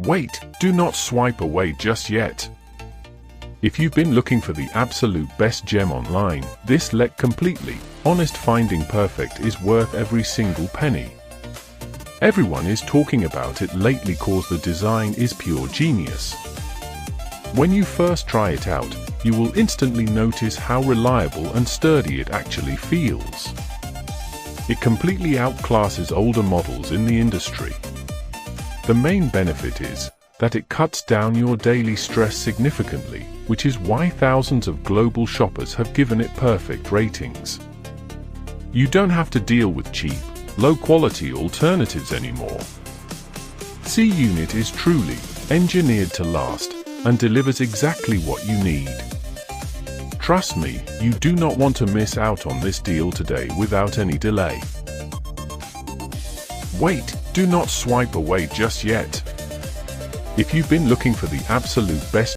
Wait, do not swipe away just yet. If you've been looking for the absolute best gem online, this completely honest finding perfect is worth every single penny. Everyone is talking about it lately cause the design is pure genius. When you first try it out, you will instantly notice how reliable and sturdy it actually feels. It completely outclasses older models in the industry. The main benefit is that it cuts down your daily stress significantly, which is why thousands of global shoppers have given it perfect ratings. You don't have to deal with cheap, low-quality alternatives anymore. C-Unit is truly engineered to last and delivers exactly what you need. Trust me, you do not want to miss out on this deal today without any delay. Wait, do not swipe away just yet. If you've been looking for the absolute best